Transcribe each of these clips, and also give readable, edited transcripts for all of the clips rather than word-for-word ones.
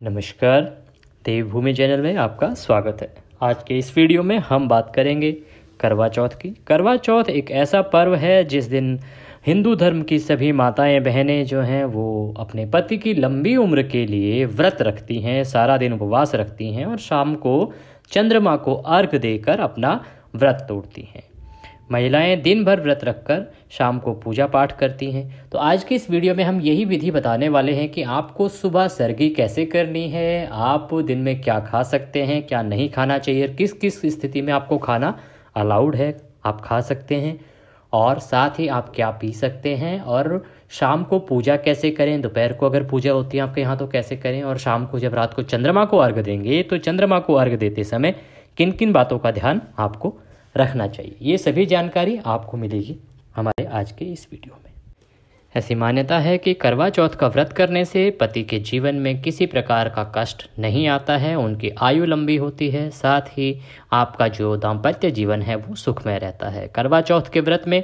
नमस्कार। देवभूमि चैनल में आपका स्वागत है। आज के इस वीडियो में हम बात करेंगे करवा चौथ की। करवा चौथ एक ऐसा पर्व है जिस दिन हिंदू धर्म की सभी माताएं बहनें जो हैं वो अपने पति की लंबी उम्र के लिए व्रत रखती हैं, सारा दिन उपवास रखती हैं और शाम को चंद्रमा को अर्घ्य देकर अपना व्रत तोड़ती हैं। महिलाएं दिन भर व्रत रखकर शाम को पूजा पाठ करती हैं। तो आज की इस वीडियो में हम यही विधि बताने वाले हैं कि आपको सुबह सरगी कैसे करनी है, आप दिन में क्या खा सकते हैं, क्या नहीं खाना चाहिए, किस किस स्थिति में आपको खाना अलाउड है, आप खा सकते हैं, और साथ ही आप क्या पी सकते हैं, और शाम को पूजा कैसे करें, दोपहर को अगर पूजा होती है आपके यहाँ तो कैसे करें, और शाम को जब रात को चंद्रमा को अर्घ्य देंगे तो चंद्रमा को अर्घ्य देते समय किन किन बातों का ध्यान आपको रखना चाहिए, ये सभी जानकारी आपको मिलेगी हमारे आज के इस वीडियो में। ऐसी मान्यता है कि करवा चौथ का व्रत करने से पति के जीवन में किसी प्रकार का कष्ट नहीं आता है, उनकी आयु लंबी होती है, साथ ही आपका जो दाम्पत्य जीवन है वो सुखमय रहता है। करवा चौथ के व्रत में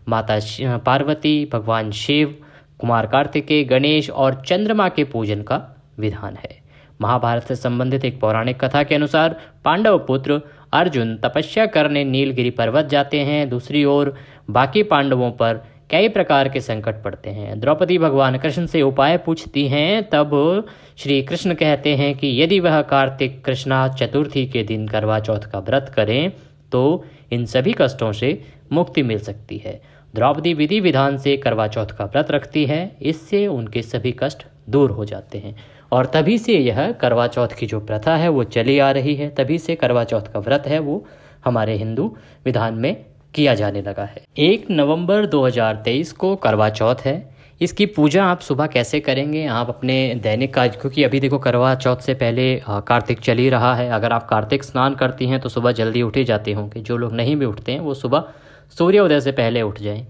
माता पार्वती, भगवान शिव, कुमार कार्तिकेय, गणेश और चंद्रमा के पूजन का विधान है। महाभारत से संबंधित एक पौराणिक कथा के अनुसार पांडव पुत्र अर्जुन तपस्या करने नीलगिरी पर्वत जाते हैं। दूसरी ओर बाकी पांडवों पर कई प्रकार के संकट पड़ते हैं। द्रौपदी भगवान कृष्ण से उपाय पूछती हैं, तब श्री कृष्ण कहते हैं कि यदि वह कार्तिक कृष्णा चतुर्थी के दिन करवा चौथ का व्रत करें तो इन सभी कष्टों से मुक्ति मिल सकती है। द्रौपदी विधि विधान से करवा चौथ का व्रत रखती है, इससे उनके सभी कष्ट दूर हो जाते हैं, और तभी से यह करवा चौथ की जो प्रथा है वो चली आ रही है। तभी से करवा चौथ का व्रत है वो हमारे हिंदू विधान में किया जाने लगा है। 1 नवंबर 2023 को करवा चौथ है। इसकी पूजा आप सुबह कैसे करेंगे, आप अपने दैनिक कार्य, क्योंकि अभी देखो करवा चौथ से पहले कार्तिक चल ही रहा है। अगर आप कार्तिक स्नान करती हैं तो सुबह जल्दी उठ ही जाते होंगे। जो लोग नहीं भी उठते हैं वो सुबह सूर्योदय से पहले उठ जाएं।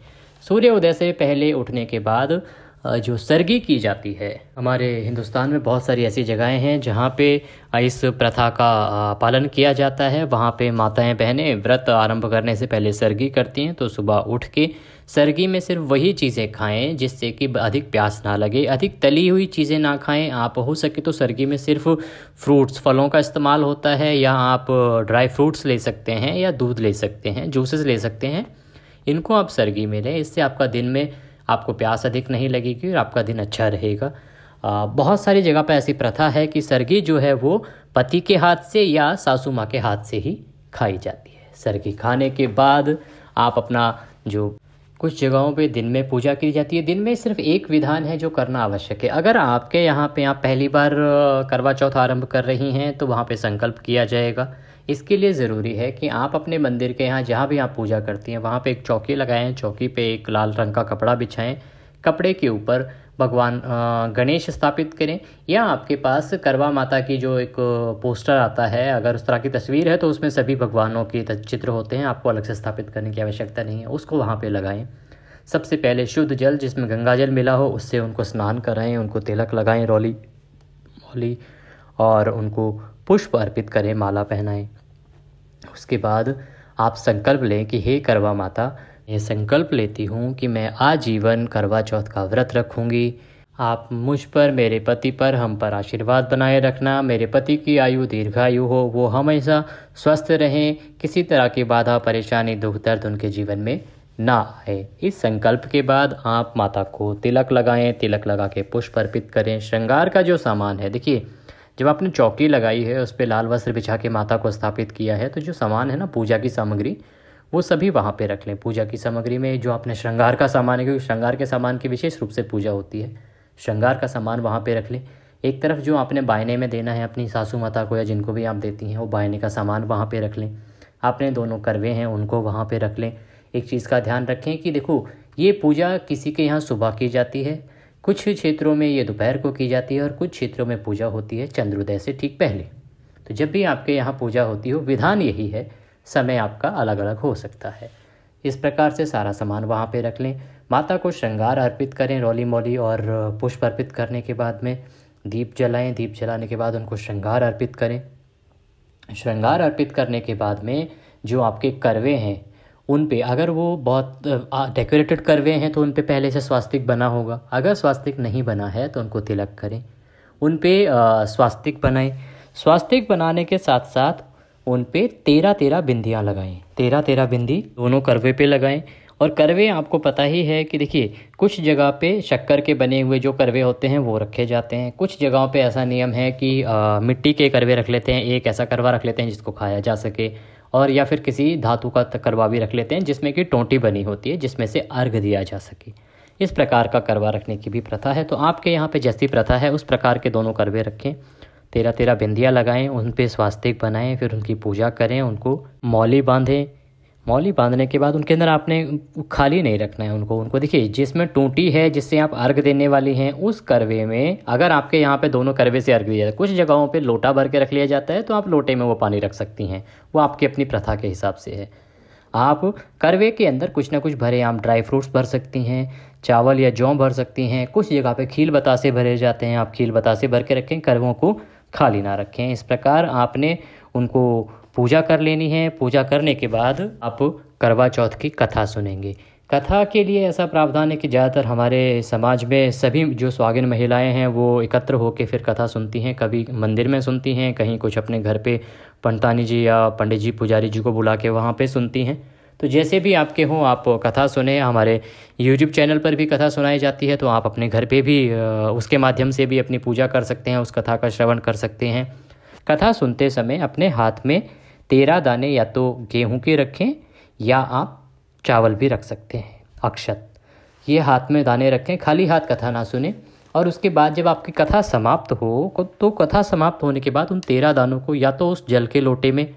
सूर्योदय से पहले उठने के बाद जो सरगी की जाती है, हमारे हिंदुस्तान में बहुत सारी ऐसी जगहें हैं जहाँ पे इस प्रथा का पालन किया जाता है। वहाँ पे माताएं बहनें व्रत आरंभ करने से पहले सरगी करती हैं। तो सुबह उठ के सरगी में सिर्फ वही चीज़ें खाएं जिससे कि अधिक प्यास ना लगे, अधिक तली हुई चीज़ें ना खाएं। आप हो सके तो सरगी में सिर्फ फ्रूट्स, फलों का इस्तेमाल होता है, या आप ड्राई फ्रूट्स ले सकते हैं, या दूध ले सकते हैं, जूसेस ले सकते हैं। इनको आप सरगी में लें, इससे आपका दिन में आपको प्यास अधिक नहीं लगेगी और आपका दिन अच्छा रहेगा। बहुत सारी जगह पर ऐसी प्रथा है कि सरगी जो है वो पति के हाथ से या सासू माँ के हाथ से ही खाई जाती है। सरगी खाने के बाद आप अपना जो कुछ जगहों पे दिन में पूजा की जाती है। दिन में सिर्फ एक विधान है जो करना आवश्यक है। अगर आपके यहाँ पे आप पहली बार करवा चौथ आरंभ कर रही हैं तो वहाँ पे संकल्प किया जाएगा। इसके लिए ज़रूरी है कि आप अपने मंदिर के यहाँ जहाँ भी आप पूजा करती हैं वहाँ पे एक चौकी लगाएं। चौकी पे एक लाल रंग का कपड़ा बिछाएं। कपड़े के ऊपर भगवान गणेश स्थापित करें, या आपके पास करवा माता की जो एक पोस्टर आता है, अगर उस तरह की तस्वीर है तो उसमें सभी भगवानों के चित्र होते हैं, आपको अलग से स्थापित करने की आवश्यकता नहीं है, उसको वहाँ पे लगाएं। सबसे पहले शुद्ध जल जिसमें गंगा जल मिला हो उससे उनको स्नान कराएं, उनको तिलक लगाएं रोली मोली, और उनको पुष्प अर्पित करें, माला पहनाएं। उसके बाद आप संकल्प लें कि हे करवा माता, ये संकल्प लेती हूँ कि मैं आजीवन करवा चौथ का व्रत रखूँगी। आप मुझ पर, मेरे पति पर, हम पर आशीर्वाद बनाए रखना। मेरे पति की आयु दीर्घायु हो, वो हमेशा स्वस्थ रहें, किसी तरह की बाधा परेशानी दुख दर्द उनके जीवन में ना आए। इस संकल्प के बाद आप माता को तिलक लगाएं। तिलक लगा के पुष्प अर्पित करें। श्रृंगार का जो सामान है, देखिए जब आपने चौकी लगाई है उस पर लाल वस्त्र बिछा के माता को स्थापित किया है, तो जो सामान है ना, पूजा की सामग्री, वो सभी वहाँ पे रख लें। पूजा की सामग्री में जो आपने श्रृंगार का सामान है, क्योंकि श्रृंगार के सामान की विशेष रूप से पूजा होती है, श्रृंगार का सामान वहाँ पे रख लें। एक तरफ जो आपने बायने में देना है अपनी सासू माता को या जिनको भी आप देती हैं, वो बायने का सामान वहाँ पे रख लें। आपने दोनों करवे हैं उनको वहाँ पे रख लें। एक चीज़ का ध्यान रखें कि देखो, ये पूजा किसी के यहाँ सुबह की जाती है, कुछ क्षेत्रों में ये दोपहर को की जाती है, और कुछ क्षेत्रों में पूजा होती है चंद्रोदय से ठीक पहले। तो जब भी आपके यहाँ पूजा होती हो, विधान यही है, समय आपका अलग अलग हो सकता है। इस प्रकार से सारा सामान वहाँ पे रख लें। माता को श्रृंगार अर्पित करें, रोली मोली और पुष्प अर्पित करने के बाद में दीप जलाएं। दीप जलाने के बाद उनको श्रृंगार अर्पित करें। श्रृंगार अर्पित करने के बाद में जो आपके करवे हैं उन पे, अगर वो बहुत डेकोरेटेड करवे हैं तो उन पे पहले से स्वास्तिक बना होगा। अगर स्वास्तिक नहीं बना है तो उनको तिलक करें। उन पे स्वास्तिक बनाएं। स्वास्तिक बनाने के साथ साथ उन पे 13-13 बिंदियाँ लगाएं। 13-13 बिंदी दोनों करवे पे लगाएं। और करवे आपको पता ही है कि देखिए, कुछ जगह पे शक्कर के बने हुए जो करवे होते हैं वो रखे जाते हैं। कुछ जगहों पे ऐसा नियम है कि मिट्टी के करवे रख लेते हैं, एक ऐसा करवा रख लेते हैं जिसको खाया जा सके, और या फिर किसी धातु का करवा भी रख लेते हैं जिसमें कि टोंटी बनी होती है, जिसमें से अर्घ दिया जा सके। इस प्रकार का करवा रखने की भी प्रथा है। तो आपके यहाँ पे जैसी प्रथा है उस प्रकार के दोनों करवे रखें, 13-13 बिंदियाँ लगाएं, उन पे स्वास्तिक बनाएं, फिर उनकी पूजा करें, उनको मौली बांधें। मौली बांधने के बाद उनके अंदर आपने खाली नहीं रखना है उनको देखिए, जिसमें टूटी है जिससे आप अर्घ देने वाली हैं, उस करवे में अगर आपके यहाँ पे दोनों करवे से अर्घ दिया जाए, कुछ जगहों पे लोटा भर के रख लिया जाता है, तो आप लोटे में वो पानी रख सकती हैं, वो आपकी अपनी प्रथा के हिसाब से है। आप करवे के अंदर कुछ ना कुछ भरे, आप ड्राई फ्रूट्स भर सकती हैं, चावल या जौ भर सकती हैं। कुछ जगह पे खील बतासे भरे जाते हैं, आप खील बतासे भर के रखें, करवों को खाली ना रखें। इस प्रकार आपने उनको पूजा कर लेनी है। पूजा करने के बाद आप करवा चौथ की कथा सुनेंगे। कथा के लिए ऐसा प्रावधान है कि ज़्यादातर हमारे समाज में सभी जो सुहागिन महिलाएं हैं वो एकत्र होकर फिर कथा सुनती हैं। कभी मंदिर में सुनती हैं, कहीं कुछ अपने घर पे पंडितानी जी या पंडित जी पुजारी जी को बुला के वहाँ पे सुनती हैं। तो जैसे भी आपके हों, आप कथा सुने। हमारे यूट्यूब चैनल पर भी कथा सुनाई जाती है, तो आप अपने घर पे भी उसके माध्यम से भी अपनी पूजा कर सकते हैं, उस कथा का श्रवण कर सकते हैं। कथा सुनते समय अपने हाथ में 13 दाने या तो गेहूं के रखें या आप चावल भी रख सकते हैं, अक्षत, ये हाथ में दाने रखें। खाली हाथ कथा ना सुने। और उसके बाद जब आपकी कथा समाप्त हो, तो कथा समाप्त होने के बाद उन 13 दानों को या तो उस जल के लोटे में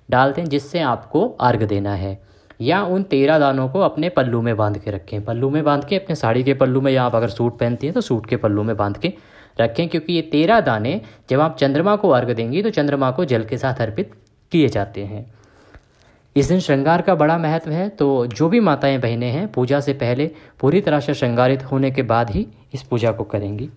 डाल दें जिससे आपको अर्घ देना है, या उन 13 दानों को अपने पल्लू में बांध के रखें। पल्लू में बांध के, अपने साड़ी के पल्लू में, या आप अगर सूट पहनती हैं तो सूट के पल्लू में बांध के रखें, क्योंकि ये 13 दाने जब आप चंद्रमा को अर्घ देंगी तो चंद्रमा को जल के साथ अर्पित किए जाते हैं। इस दिन श्रृंगार का बड़ा महत्व है, तो जो भी माताएं बहनें हैं पूजा से पहले पूरी तरह से श्रृंगारित होने के बाद ही इस पूजा को करेंगी।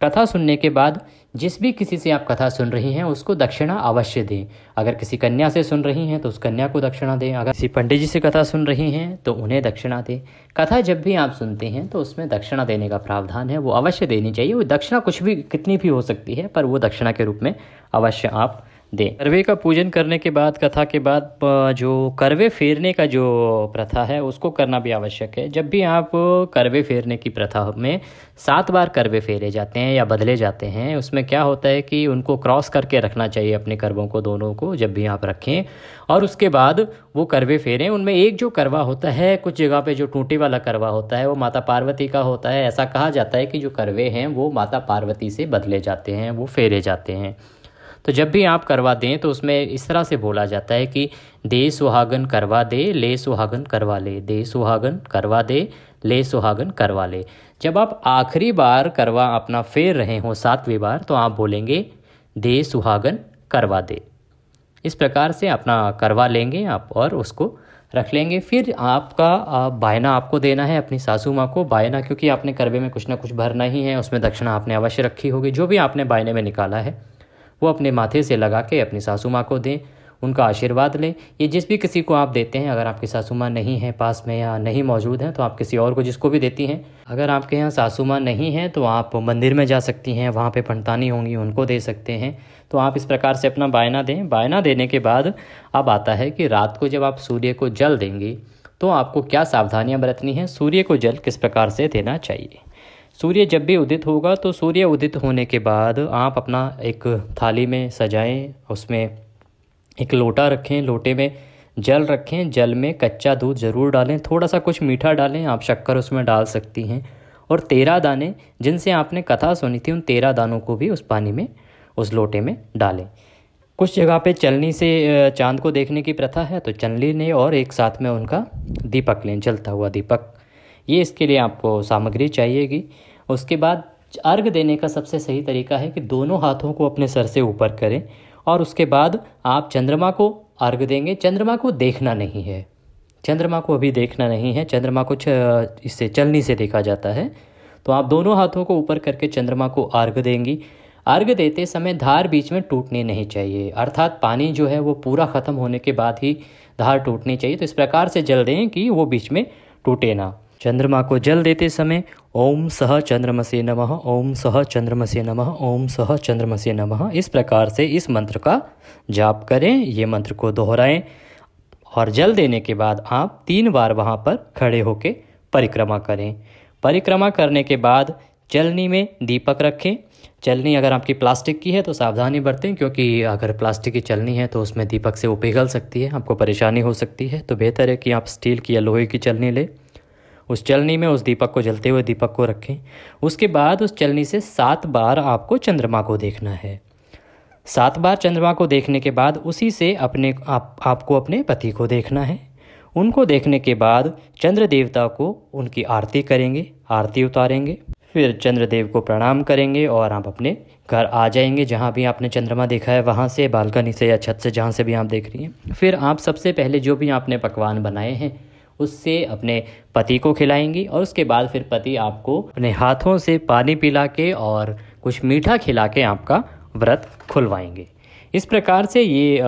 कथा सुनने के बाद जिस भी किसी से आप कथा सुन रही हैं उसको दक्षिणा अवश्य दें। अगर किसी कन्या से सुन रही हैं तो उस कन्या को दक्षिणा दें। अगर किसी पंडित जी से कथा सुन रही हैं तो उन्हें दक्षिणा दें। कथा जब भी आप सुनते हैं तो उसमें दक्षिणा देने का प्रावधान है, वो अवश्य देनी चाहिए। वो दक्षिणा कुछ भी, कितनी भी हो सकती है, पर वो दक्षिणा के रूप में अवश्य आप दें। करवे का पूजन करने के बाद, कथा के बाद, जो करवे फेरने का जो प्रथा है उसको करना भी आवश्यक है। जब भी आप करवे फेरने की प्रथा में 7 बार करवे फेरे जाते हैं या बदले जाते हैं, उसमें क्या होता है कि उनको क्रॉस करके रखना चाहिए अपने करवों को, दोनों को जब भी आप रखें। और उसके बाद वो करवे फेरें। उनमें एक जो करवा होता है, कुछ जगह पे जो टूटी वाला करवा होता है वो माता पार्वती का होता है। ऐसा कहा जाता है कि जो करवे हैं वो माता पार्वती से बदले जाते हैं, वो फेरे जाते हैं। तो जब भी आप करवा दें तो उसमें इस तरह से बोला जाता है कि दे सुहागन करवा दे, ले सुहागन करवा ले, दे सुहागन करवा दे, ले सुहागन करवा ले। जब आप आखिरी बार करवा अपना फेर रहे हो 7वीं बार, तो आप बोलेंगे दे सुहागन करवा दे। इस प्रकार से अपना करवा लेंगे आप और उसको रख लेंगे। फिर आपका बायना आपको देना है अपनी सासू माँ को। बायना, क्योंकि आपने करवे में कुछ ना कुछ भरना ही है, उसमें दक्षिणा आपने अवश्य रखी होगी। जो भी आपने बायने में निकाला है वो अपने माथे से लगा के अपनी सासू माँ को दें, उनका आशीर्वाद लें। ये जिस भी किसी को आप देते हैं, अगर आपकी सासू माँ नहीं है पास में या नहीं मौजूद हैं तो आप किसी और को जिसको भी देती हैं। अगर आपके यहाँ सासू माँ नहीं है तो आप मंदिर में जा सकती हैं, वहाँ पे पंडितानी होंगी, उनको दे सकते हैं। तो आप इस प्रकार से अपना बायना दें। बायना देने के बाद अब आता है कि रात को जब आप सूर्य को जल देंगी तो आपको क्या सावधानियाँ बरतनी हैं, सूर्य को जल किस प्रकार से देना चाहिए। सूर्य जब भी उदित होगा तो सूर्य उदित होने के बाद आप अपना एक थाली में सजाएं, उसमें एक लोटा रखें, लोटे में जल रखें, जल में कच्चा दूध ज़रूर डालें, थोड़ा सा कुछ मीठा डालें, आप शक्कर उसमें डाल सकती हैं। और 13 दाने जिनसे आपने कथा सुनी थी, उन 13 दानों को भी उस पानी में, उस लोटे में डालें। कुछ जगह पे चलनी से चांद को देखने की प्रथा है, तो चलनी लें और एक साथ में उनका दीपक लें, जलता हुआ दीपक। ये इसके लिए आपको सामग्री चाहिएगी। उसके बाद अर्घ देने का सबसे सही तरीका है कि दोनों हाथों को अपने सर से ऊपर करें और उसके बाद आप चंद्रमा को अर्घ देंगे। चंद्रमा को देखना नहीं है, चंद्रमा को अभी देखना नहीं है, चंद्रमा को इससे चलनी से देखा जाता है। तो आप दोनों हाथों को ऊपर करके चंद्रमा को अर्घ देंगी। अर्घ देते समय धार बीच में टूटनी नहीं चाहिए, अर्थात पानी जो है वो पूरा ख़त्म होने के बाद ही धार टूटनी चाहिए। तो इस प्रकार से जल दें कि वो बीच में टूटे ना। चंद्रमा को जल देते समय ओम सह चंद्रमसे नमः, ओम सह चंद्रमसे नमः, ओम सह चंद्रमसे नमः, इस प्रकार से इस मंत्र का जाप करें। ये मंत्र को दोहराएं और जल देने के बाद आप 3 बार वहाँ पर खड़े होकर परिक्रमा करें। परिक्रमा करने के बाद चलनी में दीपक रखें। चलनी अगर आपकी प्लास्टिक की है तो सावधानी बरतें, क्योंकि अगर प्लास्टिक की चलनी है तो उसमें दीपक से वो पिघल सकती है, आपको परेशानी हो सकती है। तो बेहतर है कि आप स्टील की या लोहे की चलनी लें। उस चलनी में उस दीपक को, जलते हुए दीपक को रखें। उसके बाद उस चलनी से 7 बार आपको चंद्रमा को देखना है। 7 बार चंद्रमा को देखने के बाद उसी से आपको अपने पति को देखना है। उनको देखने के बाद चंद्र देवता को उनकी आरती करेंगे, आरती उतारेंगे, फिर चंद्रदेव को प्रणाम करेंगे और आप अपने घर आ जाएंगे। जहाँ भी आपने चंद्रमा देखा है वहाँ से, बालकनी से या छत से, जहाँ से भी आप देख रही हैं। फिर आप सबसे पहले जो भी आपने पकवान बनाए हैं उससे अपने पति को खिलाएंगी और उसके बाद फिर पति आपको अपने हाथों से पानी पिला के और कुछ मीठा खिला के आपका व्रत खुलवाएंगे। इस प्रकार से ये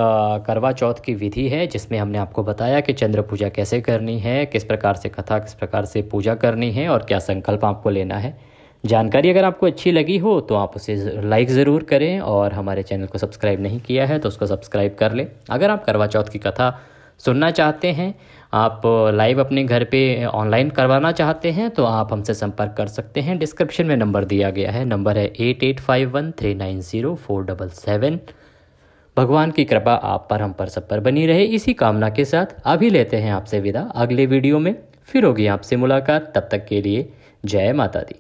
करवा चौथ की विधि है, जिसमें हमने आपको बताया कि चंद्र पूजा कैसे करनी है, किस प्रकार से कथा, किस प्रकार से पूजा करनी है और क्या संकल्प आपको लेना है। जानकारी अगर आपको अच्छी लगी हो तो आप उसे लाइक ज़रूर करें और हमारे चैनल को सब्सक्राइब नहीं किया है तो उसको सब्सक्राइब कर लें। अगर आप करवा चौथ की कथा सुनना चाहते हैं, आप लाइव अपने घर पे ऑनलाइन करवाना चाहते हैं तो आप हमसे संपर्क कर सकते हैं। डिस्क्रिप्शन में नंबर दिया गया है, नंबर है 8851390477। भगवान की कृपा आप पर, हम पर, सब पर बनी रहे, इसी कामना के साथ अभी लेते हैं आपसे विदा। अगले वीडियो में फिर होगी आपसे मुलाकात, तब तक के लिए जय माता दी।